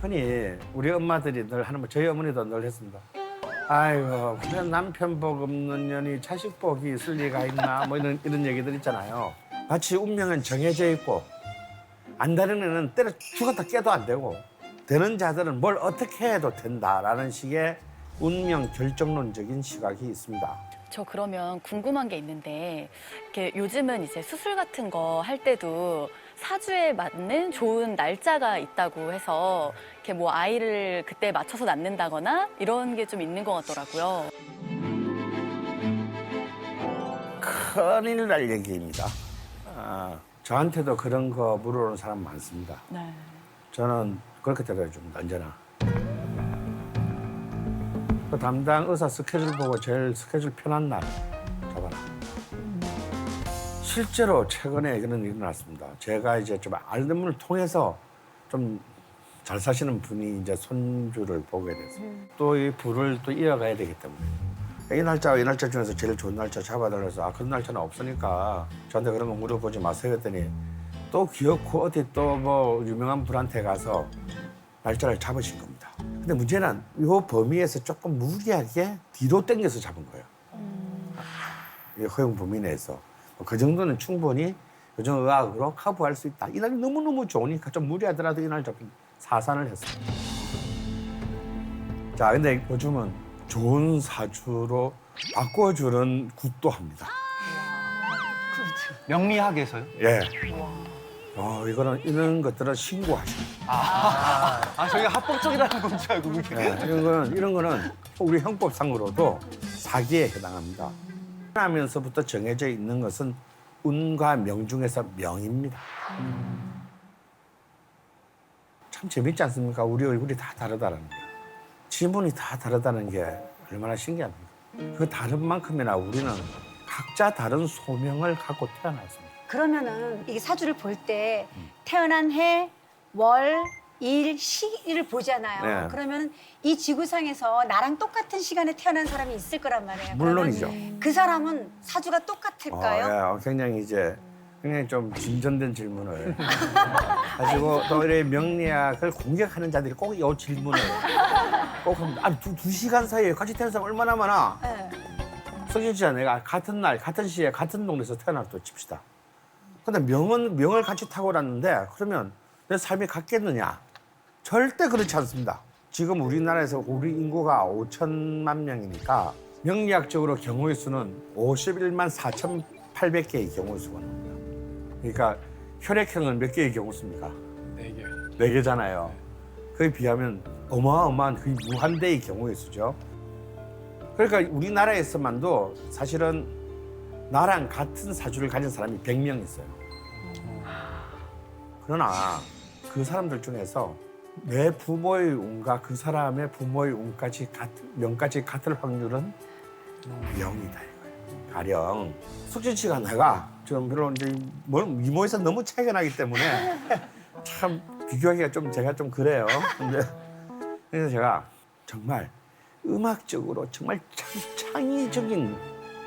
흔히 우리 엄마들이 늘 하는 말, 저희 어머니도 늘 했습니다. 아이고, 그냥 남편 복 없는 년이 자식 복이 있을 리가 있나 뭐 이런 얘기들 있잖아요. 마치 운명은 정해져 있고 안 되는 애는 때려 죽었다 깨도 안 되고 되는 자들은 뭘 어떻게 해도 된다라는 식의 운명 결정론적인 시각이 있습니다. 저 그러면 궁금한 게 있는데 이렇게 요즘은 이제 수술 같은 거 할 때도 사주에 맞는 좋은 날짜가 있다고 해서 이렇게 뭐 아이를 그때 맞춰서 낳는다거나 이런 게 좀 있는 것 같더라고요. 큰일 날 얘기입니다. 저한테도 그런 거 물어보는 사람 많습니다. 네. 저는 그렇게 대답해줍니다, 언제나. 그 담당 의사 스케줄 보고 제일 스케줄 편한 날 잡아라. 실제로 최근에 그런 일이 났습니다. 제가 이제 좀 아는 분을 통해서 좀 잘 사시는 분이 이제 손주를 보게 돼서 또 이 부를 또 이어가야 되기 때문에 이 날짜와 이 날짜 중에서 제일 좋은 날짜 잡아달라서 그런 날짜는 없으니까 저한테 그런 거 물어보지 마세요 했더니 또 기어코 어디 또 뭐 유명한 분한테 가서 날짜를 잡으신 겁니다. 근데 문제는 이 범위에서 조금 무리하게 뒤로 당겨서 잡은 거예요. 이 허용 범위 내에서. 그 정도는 충분히 요즘의학으로 커버할 수 있다. 이날이 너무너무 좋으니까 좀 무리하더라도 이날 좀 사산을 했어요. 자, 근데 요즘은 좋은 사주로 바꿔주는 굿도 합니다. 명리학에서요? 예. 이거는 이런 것들은 신고하시고. 저희가 합법적이라는 건 줄 알고 그게. 예, 이런 거는 우리 형법상으로도 사기에 해당합니다. 하면서부터 정해져 있는 것은 운과 명 중에서 명입니다. 참 재밌지 않습니까? 우리 얼굴이 다 다르다는 게. 지문이 다 다르다는 게 얼마나 신기합니까? 그 다른 만큼이나 우리는 각자 다른 소명을 갖고 태어났습니다. 그러면은 이게 사주를 볼 때 태어난 해, 월, 일, 시를 보잖아요. 네. 그러면 이 지구상에서 나랑 똑같은 시간에 태어난 사람이 있을 거란 말이에요. 물론이죠. 그러면 그 사람은 사주가 똑같을까요? 굉장히 좀 진전된 질문을 가지고 또 이렇게 명리학을 공격하는 자들이 꼭 이 질문을 꼭 합니다. 아니, 두 시간 사이에 같이 태어난 사람 얼마나 많아? 네. 석진 씨와 내가 같은 날, 같은 시에, 같은 동네에서 태어났다 칩시다. 근데 명을 같이 타고났는데 그러면 내 삶이 같겠느냐? 절대 그렇지 않습니다. 지금 우리나라에서 우리 인구가 5천만 명이니까 명리학적으로 경우의 수는 51만 4,800개의 경우의 수가 나옵니다. 그러니까 혈액형은 몇 개의 경우 수입니까? 4개. 4개잖아요. 그에 비하면 어마어마한 거의 무한대의 경우의 수죠. 그러니까 우리나라에서만도 사실은 나랑 같은 사주를 가진 사람이 100명 있어요. 그러나 그 사람들 중에서 내 부모의 운과 그 사람의 부모의 운까지 명까지 같을 확률은 0이다 이거예요. 가령 숙진 씨가 내가 지금 별로 이제 미모에서 너무 차이가 나기 때문에 참 비교하기가 제가 좀 그래요. 근데 그래서 제가 정말 음악적으로 정말 창의적인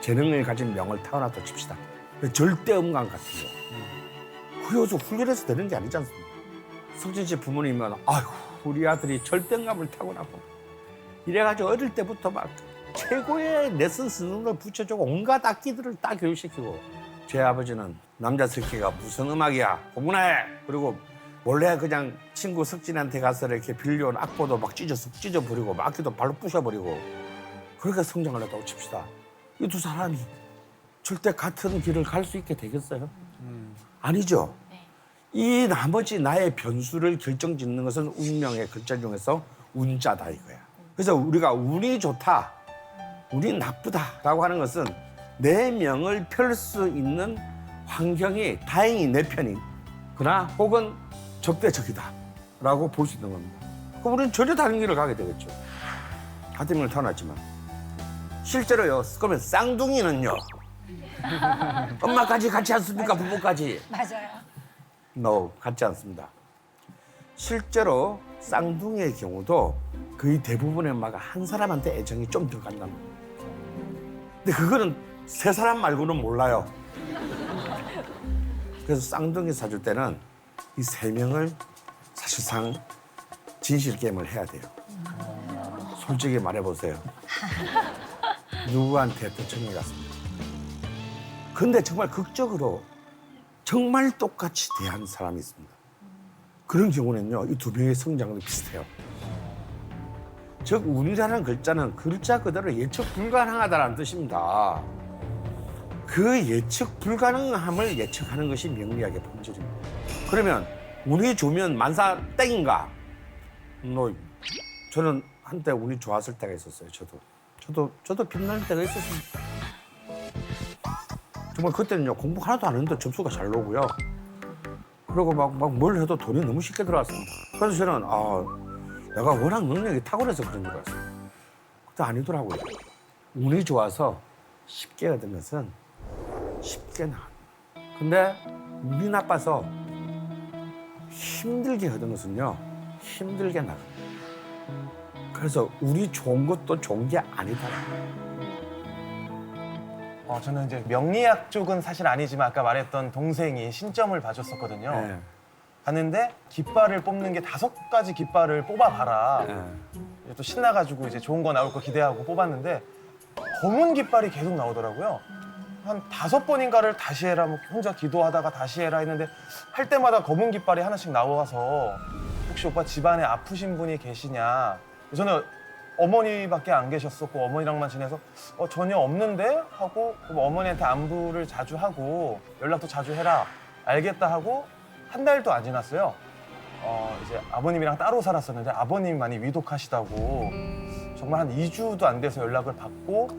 재능을 가진 명을 타고났다 칩시다. 절대 음감 같은 거. 그게 어서 훈련해서 되는 게 아니지 않습니까? 석진 씨 부모님은 아이고 우리 아들이 절대음감을 타고나고 이래가지고 어릴 때부터 막 최고의 레슨 스승을 붙여주고 온갖 악기들을 다 교육시키고 제 아버지는 남자 새끼가 무슨 음악이야 공부나 해. 그리고 원래 그냥 친구 석진한테 가서 이렇게 빌려온 악보도 막 찢어버리고 막 악기도 발로 부셔버리고 그렇게 성장을 했다고 칩시다. 이 두 사람이 절대 같은 길을 갈 수 있게 되겠어요? 아니죠. 이 나머지 나의 변수를 결정짓는 것은 운명의 글자 중에서 운자다 이거야. 그래서 우리가 운이 좋다, 운이 나쁘다라고 하는 것은 내 명을 펼 수 있는 환경이 다행히 내 편이거나 혹은 적대적이다라고 볼 수 있는 겁니다. 그럼 우리는 전혀 다른 길을 가게 되겠죠. 같은 명을 태어났지만 실제로요. 그러면 쌍둥이는요. 엄마까지 같지 않습니까? 부모까지. 맞아요. No, 같지 않습니다. 실제로 쌍둥이의 경우도 거의 대부분의 엄마가 한 사람한테 애정이 좀 더 간다는 거예요. 근데 그거는 세 사람 말고는 몰라요. 그래서 쌍둥이 사줄 때는 이 세 명을 사실상 진실 게임을 해야 돼요. 솔직히 말해보세요. 누구한테 더 정이 갔습니까? 근데 정말 극적으로 정말 똑같이 대한 사람이 있습니다. 그런 경우는요, 이 두 명의 성장도 비슷해요. 즉, 운이라는 글자는 글자 그대로 예측 불가능하다는 뜻입니다. 그 예측 불가능함을 예측하는 것이 명리학의 본질입니다. 그러면 운이 좋으면 만사 땡인가? 저는 한때 운이 좋았을 때가 있었어요. 저도 빛나는 때가 있었습니다. 정말 그때는요, 공부 하나도 안 했는데 점수가 잘 나오고요. 그리고 막 뭘 해도 돈이 너무 쉽게 들어왔습니다. 그래서 저는 내가 워낙 능력이 탁월해서 그런 줄 알았어요. 그때 아니더라고요. 운이 좋아서 쉽게 얻은 것은 쉽게 나와요. 근데 운이 나빠서 힘들게 얻은 것은요, 힘들게 나가요. 그래서 운이 좋은 것도 좋은 게 아니다. 저는 이제 명리학 쪽은 사실 아니지만 아까 말했던 동생이 신점을 봐줬었거든요. 네. 봤는데 깃발을 뽑는 게 5가지 깃발을 뽑아봐라. 네. 이제 또 신나가지고 이제 좋은 거 나올 거 기대하고 뽑았는데 검은 깃발이 계속 나오더라고요. 한 5번인가를 다시 해라, 뭐 혼자 기도하다가 다시 해라 했는데 할 때마다 검은 깃발이 하나씩 나와서 혹시 오빠 집안에 아프신 분이 계시냐? 저는 어머니밖에 안 계셨었고 어머니랑만 지내서 전혀 없는데 하고 그럼 어머니한테 안부를 자주 하고 연락도 자주 해라 알겠다 하고 한 달도 안 지났어요. 이제 아버님이랑 따로 살았었는데 아버님이 많이 위독하시다고 정말 한 2주도 안 돼서 연락을 받고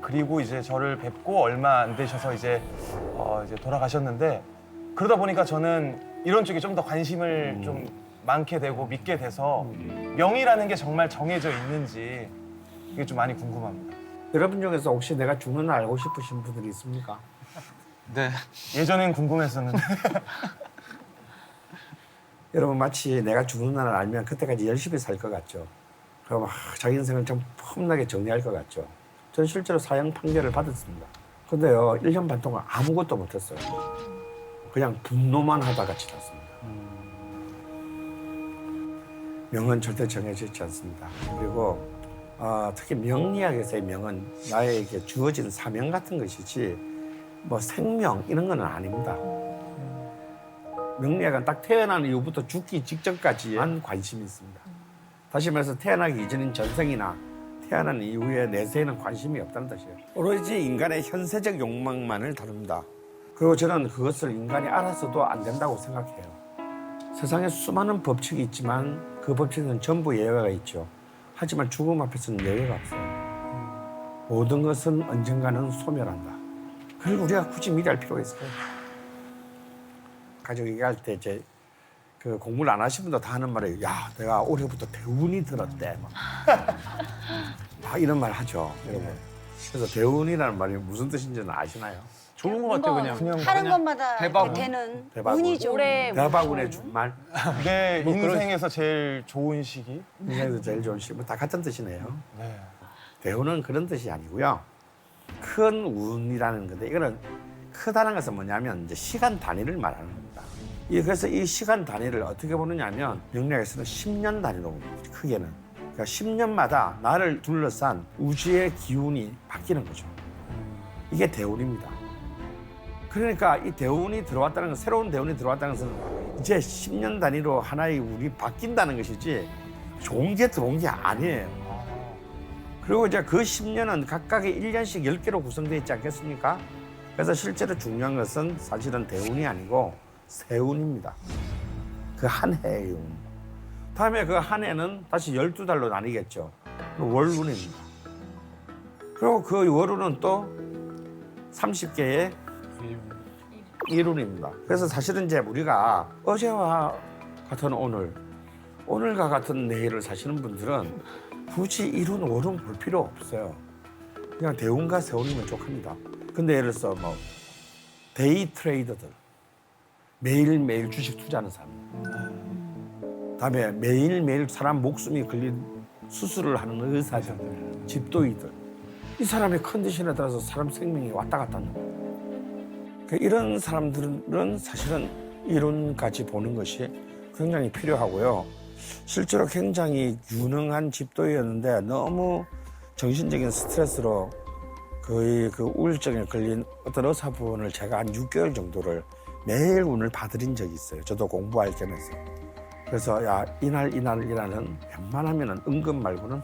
그리고 이제 저를 뵙고 얼마 안 되셔서 이제 돌아가셨는데 그러다 보니까 저는 이런 쪽에 좀 더 관심을 좀 많게 되고 믿게 돼서 명이라는 게 정말 정해져 있는지 이게 좀 많이 궁금합니다. 여러분 중에서 혹시 내가 죽는 날 알고 싶으신 분들이 있습니까? 네. 예전엔 궁금했었는데. 여러분 마치 내가 죽는 날을 알면 그때까지 열심히 살 것 같죠. 그럼 자기 인생을 좀 폼나게 정리할 것 같죠. 저는 실제로 사형 판결을 받았습니다. 근데요, 1년 반 동안 아무것도 못했어요. 그냥 분노만 하다가 지났습니다. 명은 절대 정해져 있지 않습니다. 그리고 특히 명리학에서의 명은 나에게 주어진 사명 같은 것이지 뭐 생명 이런 건 아닙니다. 명리학은 딱 태어난 이후부터 죽기 직전까지만 관심이 있습니다. 다시 말해서 태어나기 이전인 전생이나 태어난 이후의 내세에는 관심이 없다는 뜻이에요. 오로지 인간의 현세적 욕망만을 다룹니다. 그리고 저는 그것을 인간이 알아서도 안 된다고 생각해요. 세상에 수많은 법칙이 있지만 그 법칙은 전부 예외가 있죠. 하지만 죽음 앞에서는 예외가 없어요. 모든 것은 언젠가는 소멸한다. 그리고 우리가 굳이 미리 알 필요가 있어요. 가족 얘기할 때 이제 그 공부를 안 하신 분도 다 하는 말이에요. 야, 내가 올해부터 대운이 들었대. 막 이런 말 하죠, 여러분. 그래서 대운이라는 말이 무슨 뜻인지는 아시나요? 좋은 것 같아요, 그냥. 하는 것마다 대박운. 되는 대박운. 운이 좋은 올해 대박운의 준말. 내 인생에서 제일 좋은 시기. 인생에서 제일 좋은 시, 다 같은 뜻이네요. 네. 대운은 그런 뜻이 아니고요. 큰 운이라는 건데 이거는 크다는 것은 뭐냐면 이제 시간 단위를 말하는 겁니다. 그래서 이 시간 단위를 어떻게 보느냐면 명리학에서는 10년 단위로 봅니다. 크게는. 그러니까 10년마다 나를 둘러싼 우주의 기운이 바뀌는 거죠. 이게 대운입니다. 그러니까 이 대운이 들어왔다는 건, 새로운 대운이 들어왔다는 것은 이제 10년 단위로 하나의 운이 바뀐다는 것이지 좋은 게 들어온 게 아니에요. 그리고 이제 그 10년은 각각의 1년씩 10개로 구성되어 있지 않겠습니까? 그래서 실제로 중요한 것은 사실은 대운이 아니고 세운입니다. 그 한 해의 운. 다음에 그 한 해는 다시 12달로 나뉘겠죠. 월운입니다. 그리고 그 월운은 또 30개의 일운입니다. 그래서 사실은 이제 우리가 어제와 같은 오늘, 오늘과 같은 내일을 사시는 분들은 굳이 일운, 월운 볼 필요 없어요. 그냥 대운과 세운이면 족합니다. 근데 예를 들어서 뭐 데이 트레이더들, 매일매일 주식 투자하는 사람, 다음에 매일매일 사람 목숨이 걸린 수술을 하는 의사들, 집도이들, 이 사람의 컨디션에 따라서 사람 생명이 왔다 갔다 하는 거예요. 이런 사람들은 사실은 이론까지 보는 것이 굉장히 필요하고요. 실제로 굉장히 유능한 집도였는데 너무 정신적인 스트레스로 거의 그 우울증에 걸린 어떤 의사분을 제가 한 6개월 정도를 매일 운을 봐드린 적이 있어요. 저도 공부할 겸해서. 그래서 야, 이날이라는 웬만하면 은근 말고는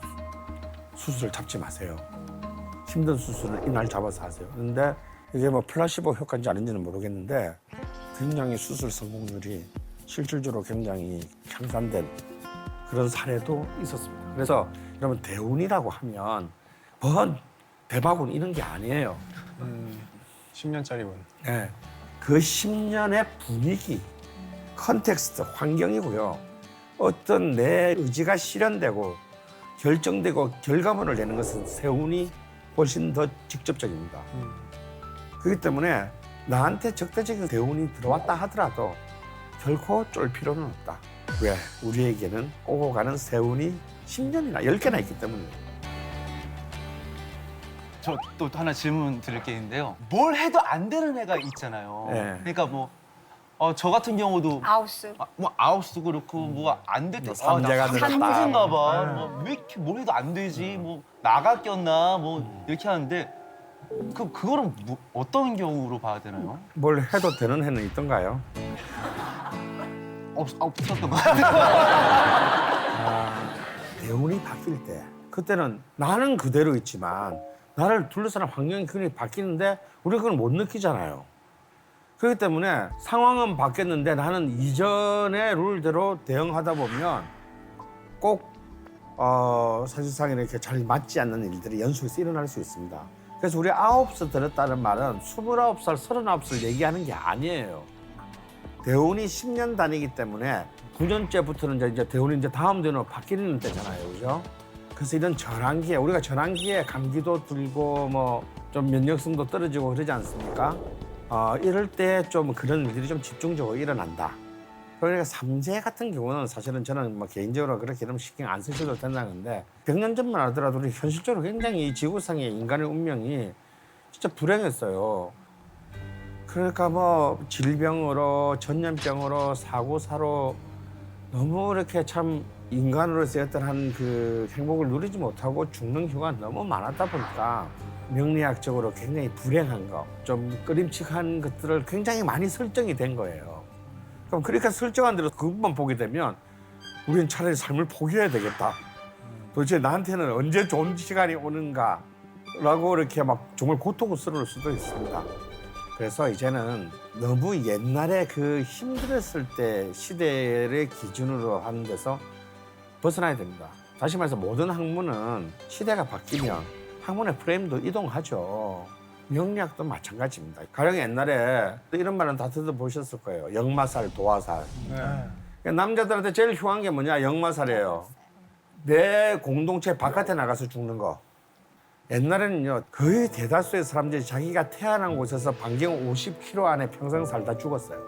수술을 잡지 마세요. 힘든 수술은 이날 잡아서 하세요. 그런데 이게 뭐 플라시보 효과인지 아닌지는 모르겠는데 굉장히 수술 성공률이 실질적으로 굉장히 향상된 그런 사례도 있었습니다. 그래서 여러분 대운이라고 하면 뭔 대박운 이런 게 아니에요. 10년짜리 운. 네. 그 10년의 분위기, 컨텍스트, 환경이고요. 어떤 내 의지가 실현되고 결정되고 결과물을 내는 것은 세운이 훨씬 더 직접적입니다. 그렇기 때문에 나한테 적대적인 대운이 들어왔다 하더라도 결코 쫄 필요는 없다. 왜? 우리에게는 오고 가는 세운이 10년이나 10개나 있기 때문이에요. 저 또 하나 질문 드릴 게 있는데요. 뭘 해도 안 되는 애가 있잖아요. 네. 그러니까 뭐 저 같은 경우도 아우스. 뭐 아홉수 그렇고 뭐가 안 됐다. 뭐 삼재가 들었다. 삼재인가 봐. 뭐 왜 이렇게 뭘 해도 안 되지? 뭐 나가 꼈나? 뭐 이렇게 하는데 그거는 어떤 경우로 봐야 되나요? 뭘 해도 되는 해는 있던가요? 없었던 것 같아요. 대운이 바뀔 때 그때는 나는 그대로 있지만 나를 둘러싸는 환경이 굉장히 바뀌는데 우리가 그걸 못 느끼잖아요. 그렇기 때문에 상황은 바뀌었는데 나는 이전의 룰대로 대응하다 보면 꼭 사실상 이렇게 잘 맞지 않는 일들이 연속해서 일어날 수 있습니다. 그래서 우리 9살 들었다는 말은 29살, 39살 얘기하는 게 아니에요. 대운이 10년 단위이기 때문에 9년째부터는 이제 대운이 이제 다음 대운으로 바뀌는 때잖아요, 그죠? 그래서 이런 전환기에 우리가 전환기에 감기도 들고 뭐 좀 면역성도 떨어지고 그러지 않습니까? 이럴 때 좀 그런 일들이 좀 집중적으로 일어난다. 그러니까 삼재 같은 경우는 사실은 저는 뭐 개인적으로 그렇게 너무 신경 안 쓰셔도 된다는 건데 100년 전만 하더라도 우리 현실적으로 굉장히 이 지구상의 인간의 운명이 진짜 불행했어요. 그러니까 뭐 질병으로 전염병으로 사고사로 너무 이렇게 참 인간으로서의 어떤 한 그 행복을 누리지 못하고 죽는 경우가 너무 많았다 보니까 명리학적으로 굉장히 불행한 거, 좀 꺼림칙한 것들을 굉장히 많이 설정이 된 거예요. 그럼 그러니까 설정한 대로 그것만 보게 되면 우리는 차라리 삶을 포기해야 되겠다. 도대체 나한테는 언제 좋은 시간이 오는가라고 이렇게 막 정말 고통스러울 수도 있습니다. 그래서 이제는 너무 옛날에 그 힘들었을 때 시대를 기준으로 하는 데서 벗어나야 됩니다. 다시 말해서 모든 학문은 시대가 바뀌면 학문의 프레임도 이동하죠. 명리학도 마찬가지입니다. 가령 옛날에 이런 말은 다 들어보셨을 거예요. 역마살, 도화살. 그러니까 남자들한테 제일 흉한 게 뭐냐? 역마살이에요. 내 공동체 바깥에 나가서 죽는 거. 옛날에는요, 거의 대다수의 사람들이 자기가 태어난 곳에서 반경 50km 안에 평생 살다 죽었어요.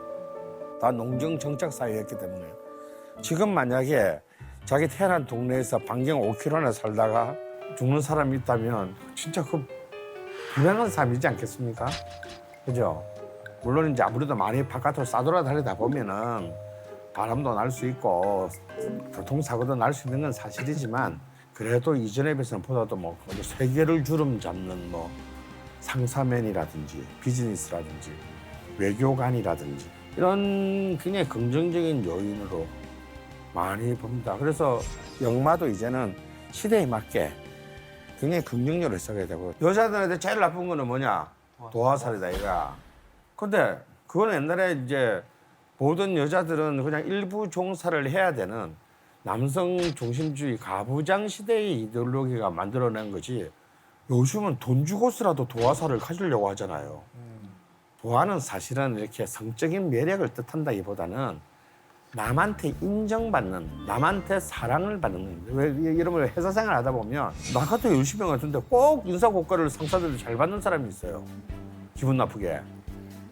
다 농경 정착 사회였기 때문에. 지금 만약에 자기 태어난 동네에서 반경 5km 안에 살다가 죽는 사람이 있다면 진짜 그 불행한 삶이지 않겠습니까? 그죠? 물론 이제 아무래도 많이 바깥으로 싸돌아다니다 보면은 바람도 날 수 있고 교통사고도 날 수 있는 건 사실이지만 그래도 이전에 비해서는 보다도 뭐 세계를 주름 잡는 뭐 상사면이라든지 비즈니스라든지 외교관이라든지 이런 굉장히 긍정적인 요인으로 많이 봅니다. 그래서 역마도 이제는 시대에 맞게 굉장히 긍정적으로 써야 되고 여자들한테 제일 나쁜 거는 뭐냐? 도화살이다 이거야. 근데 그건 옛날에 이제 모든 여자들은 그냥 일부 종사를 해야 되는 남성 중심주의 가부장 시대의 이데올로기가 만들어낸 거지 요즘은 돈 주고서라도 도화살을 가지려고 하잖아요. 도화는 사실은 이렇게 성적인 매력을 뜻한다기보다는 남한테 인정받는, 남한테 사랑을 받는. 왜 여러분 회사 생활 하다 보면 나 같은 열심히 같은데 꼭 인사고과를 상사들이 잘 받는 사람이 있어요. 기분 나쁘게.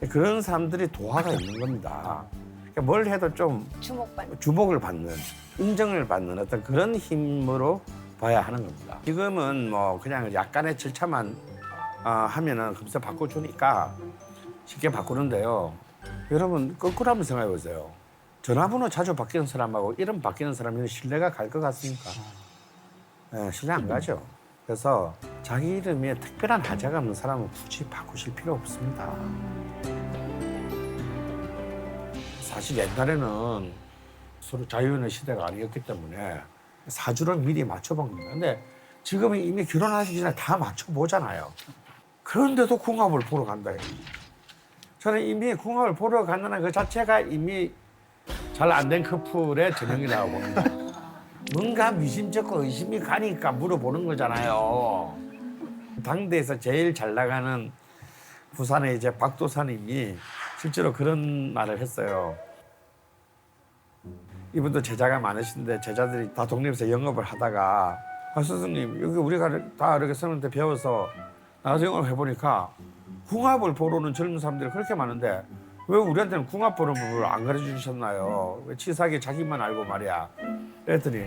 그런 사람들이 도화가 있는 겁니다. 그러니까 뭘 해도 좀 주목을 받는, 인정을 받는 어떤 그런 힘으로 봐야 하는 겁니다. 지금은 뭐 그냥 약간의 절차만 하면은 금세 바꿔주니까 쉽게 바꾸는데요. 여러분 거꾸로 한번 생각해 보세요. 전화번호 자주 바뀌는 사람하고 이름 바뀌는 사람이 신뢰가 갈 것 같습니까? 네, 신뢰 안 가죠. 그래서 자기 이름에 특별한 하자가 없는 사람은 굳이 바꾸실 필요 없습니다. 사실 옛날에는 서로 자유의 시대가 아니었기 때문에 사주를 미리 맞춰본 겁니다. 근데 지금은 이미 결혼하시기 전에 다 맞춰보잖아요. 그런데도 궁합을 보러 간다. 저는 이미 궁합을 보러 간다는 그 자체가 이미 잘 안 된 커플의 전형이라고 봅니다. 뭔가 미심쩍고 의심이 가니까 물어보는 거잖아요. 당대에서 제일 잘 나가는 부산의 이제 박도사님이 실제로 그런 말을 했어요. 이분도 제자가 많으신데 제자들이 다 독립해서 영업을 하다가 아, 스승님 여기 우리가 다 이렇게 스님한테 배워서 나가서 영업을 해보니까 궁합을 보러 오는 젊은 사람들이 그렇게 많은데 왜 우리한테는 궁합 보는 법을 안 가르쳐 주셨나요? 왜 치사하게 자기만 알고 말이야. 그랬더니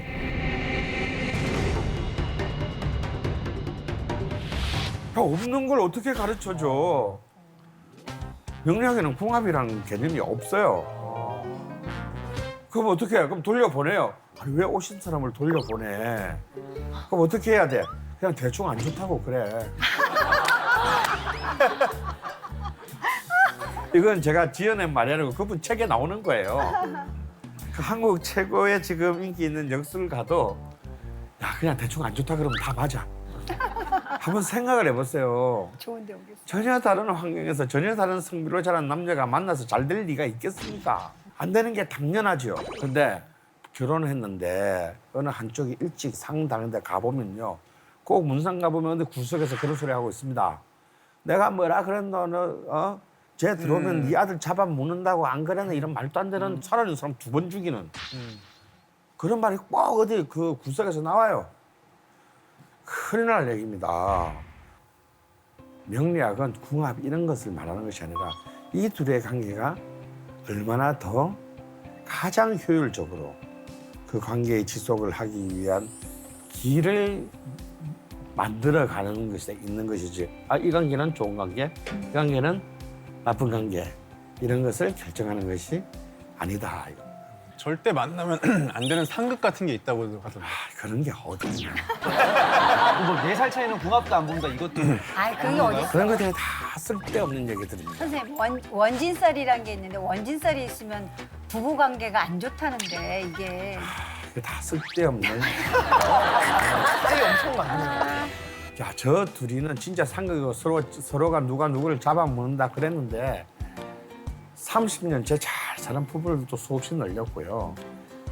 없는 걸 어떻게 가르쳐줘? 명리학에는 궁합이라는 개념이 없어요. 그럼 어떻게 해? 그럼 돌려보내요. 아니, 왜 오신 사람을 돌려보내? 그럼 어떻게 해야 돼? 그냥 대충 안 좋다고 그래. 이건 제가 지어낸 말이 아니고 그분 책에 나오는 거예요. 그 한국 최고의 지금 인기 있는 역술가도 야 그냥 대충 안 좋다 그러면 다 맞아. 한번 생각을 해보세요. 좋은데 오겠어. 전혀 다른 환경에서 전혀 다른 성비로 자란 남자가 만나서 잘 될 리가 있겠습니까? 안 되는 게 당연하죠. 근데 결혼을 했는데 어느 한쪽이 일찍 상당한 데 가보면요. 꼭 문상 가보면 근데 구석에서 그런 소리 하고 있습니다. 내가 뭐라 그랬노? 너 쟤 들어오면 네 아들 잡아 묻는다고 안 그랬나? 이런 말도 안 되는 살아있는 사람 2번 죽이는 그런 말이 꼭 어디 그 구석에서 나와요. 큰일 날 얘기입니다. 명리학은 궁합 이런 것을 말하는 것이 아니라 이 둘의 관계가 얼마나 더 가장 효율적으로 그 관계의 지속을 하기 위한 길을 만들어가는 것이 있는 것이지. 아, 이 관계는 좋은 관계, 이 관계는 나쁜 관계 이런 것을 결정하는 것이 아니다. 이거. 절대 만나면 안 되는 상극 같은 게 있다고 하던데. 아, 그런 게 어딨냐. 뭐 4살 차이는 궁합도 안 본다 이것도. 아이 그게 어디 있어? 그런 것들이 다 쓸데없는 얘기들입니다. 선생님 원진살이란 게 있는데 원진살이 있으면 부부 관계가 안 좋다는데 이게 그게 다 쓸데없는. 살이 엄청 많네요. 야, 저 둘이는 진짜 상극이고 서로가 누가 누구를 잡아먹는다 그랬는데 30년째 잘 사는 부부들도 수없이 늘렸고요.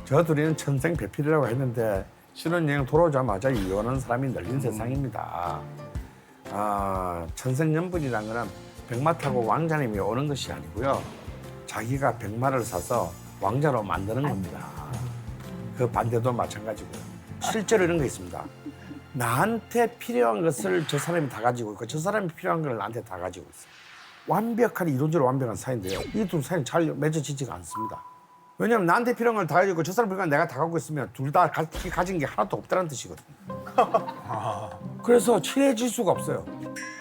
저 둘이는 천생배필이라고 했는데 신혼여행 돌아오자마자 이혼하는 사람이 늘린 세상입니다. 아, 천생연분이라는 거는 백마 타고 왕자님이 오는 것이 아니고요. 자기가 백마를 사서 왕자로 만드는 겁니다. 그 반대도 마찬가지고요. 실제로 이런 거 있습니다. 나한테 필요한 것을 저 사람이 다 가지고 있고 저 사람이 필요한 걸 나한테 다 가지고 있어요. 완벽한 이론적으로 완벽한 사이인데요. 이 두 사이는 잘 맺어지지가 않습니다. 왜냐하면 나한테 필요한 걸 다 가지고 있고 저 사람 필요한 걸 내가 다 갖고 있으면 둘 다 같이 가진 게 하나도 없다는 뜻이거든요. 그래서 친해질 수가 없어요.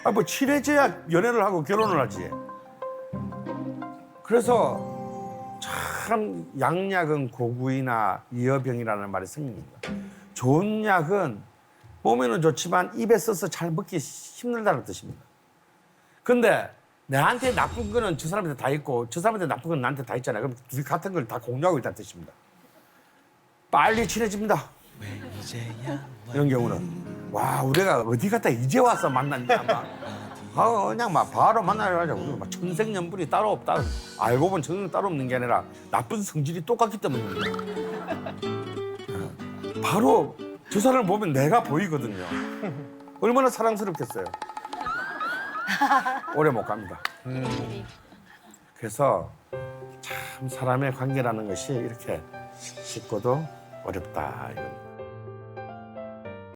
아, 뭐 친해져야 연애를 하고 결혼을 하지. 그래서 참 양약은 고구이나 이어병이라는 말이 생깁니다. 좋은 약은 몸에는 좋지만 입에 써서 잘 먹기 힘들다는 뜻입니다. 근데 나한테 나쁜 거는 저 사람한테 다 있고 저 사람한테 나쁜 건 나한테 다 있잖아요. 그럼 둘이 같은 걸 다 공유하고 있다는 뜻입니다. 빨리 친해집니다. 이런 경우는 와 우리가 어디 갔다 이제 와서 만났냐 막 그냥 막 바로 만나려 하자. 우리가 막 천생연분이 따로 없다. 알고 보면 천생 따로 없는 게 아니라 나쁜 성질이 똑같기 때문입니다. 바로 저 사람을 보면 내가 보이거든요. 얼마나 사랑스럽겠어요. 오래 못 갑니다. 그래서 참 사람의 관계라는 것이 이렇게 쉽고도 어렵다. 이겁니다.